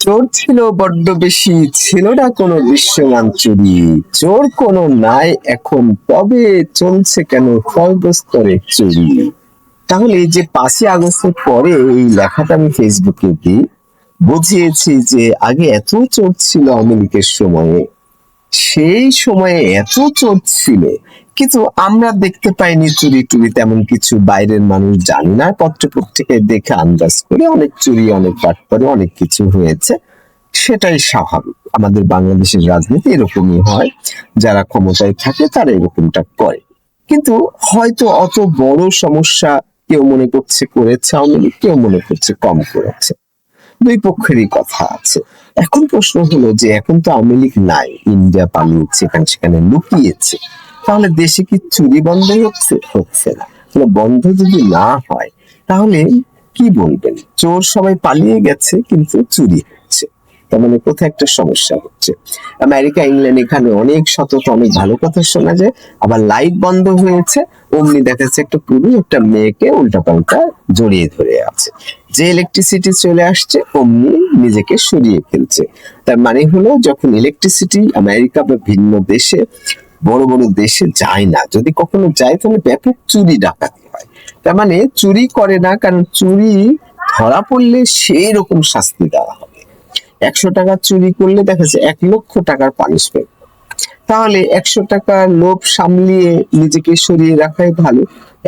চোর ছিল বড্ড বেশি, ছিল না কোনো দৃশ্যমান চুরি। চোর কোনো নাই এখন, তবে চলছে কেন সর্বস্তরে চুরি। তাহলে এই যে 5ই আগস্টের পরে এই লেখাটা আমি ফেসবুকে দিই, বুঝিয়েছি যে আগে এত চোর ছিল আওয়ামী লীগের সময়ে, সেই সময়ে এত চোর ছিল, কিন্তু আমরা দেখতে পাইনি চুরি টুরি তেমন কিছু। বাইরের মানুষ জানি না, পত্রপত্রিকায় দেখে আন্দাজ করে অনেক চুরি, অনেক বাটপারি, অনেক কিছু হয়েছে। সেটাই স্বাভাবিক, আমাদের বাংলাদেশের রাজনীতি এরকমই হয়, যারা ক্ষমতায় থাকে তারা এরকমটা করে। কিন্তু হয়তো অত বড় সমস্যা কেউ মনে করছে করেছে আওয়ামী লীগ, কেউ মনে করছে কম করেছে। দুই পক্ষেরই কথা আছে। এখন প্রশ্ন হলো যে এখন তো আওয়ামী লীগ নাই, ইন্ডিয়া পালিয়েছে, এখানে সেখানে লুকিয়েছে, তাহলে দেশে কি চুরি বন্ধ হচ্ছে? হচ্ছে না। তাহলে বন্ধ যদি না হয় তাহলে কি বলবেন? চোর সবাই পালিয়ে গেছে কিন্তু চুরি হচ্ছে, তার মানে কোথায় একটা সমস্যা হচ্ছে। আমেরিকা, ইংল্যান্ড, এখানে অনেক সতত অনেক ভালো কথা শোনা যায়, আবার লাইট বন্ধ হয়েছে, অমনি দেখা যাচ্ছে একটা পুরুষ একটা মেয়েকে উল্টাপাল্টা জড়িয়ে ধরে আছে। যে ইলেকট্রিসিটি চলে আসছে অমনি নিজেকে সরিয়ে ফেলছে। তার মানে হলো যখন ইলেকট্রিসিটি আমেরিকা বা ভিন্ন দেশে, বড় বড় দেশে যায় না, যদি কখনো যায় তাহলে ব্যাপক চুরি ডাকাতি হয়। তার মানে চুরি করে না, কারণ চুরি ধরা পড়লে সেই রকম শাস্তি দেওয়া হবে। 100 টাকা চুরি করলে দেখা যাচ্ছে 1,00,000 টাকার পানিশমেন্ট। তাহলে 100 টাকার লোভ সামলিয়ে নিজেকে সরিয়ে রাখাই ভালো,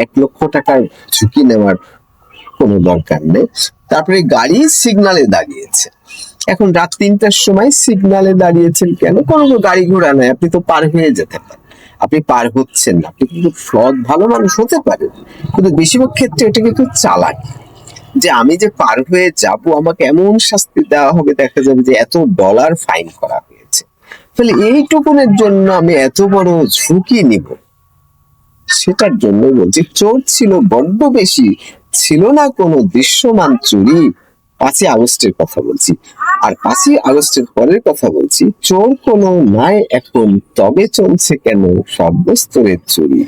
1,00,000 টাকার ঝুঁকি নেওয়ার কোনো দরকার নেই। তারপরে গাড়ি সিগনালে দাঁড়িয়েছে, এখন রাত 3টার সময় সিগনালে দাঁড়িয়েছেন কেন? কোনো গাড়ি ঘোড়া নাই, আপনি তো পার হয়ে যেতে পারেন, আপনি পার হচ্ছেন না। আপনি কিন্তু সৎ ভালো মানুষ হতে পারেন, কিন্তু বেশিরভাগ ক্ষেত্রে এটা কিন্তু চালাকি, যে আমি যে পার হয়ে যাব আমাকে এমন শাস্তি দেওয়া হবে, দেখা যাবে যে $এত ফাইন করা হয়েছে। তাহলে এইটুকুনের জন্য আমি এত বড় ঝুঁকি নিব? সেটার জন্য বলছি চোর ছিল বড্ড বেশি, ছিল না কোনো দৃশ্যমান চুরি। 5ই আগস্টের কথা বলছি। আর 5ই আগস্টের পরের কথা বলছি, চোর কোনো নাই এখন, তবে চলছে কেন সর্বস্তরের চুরি।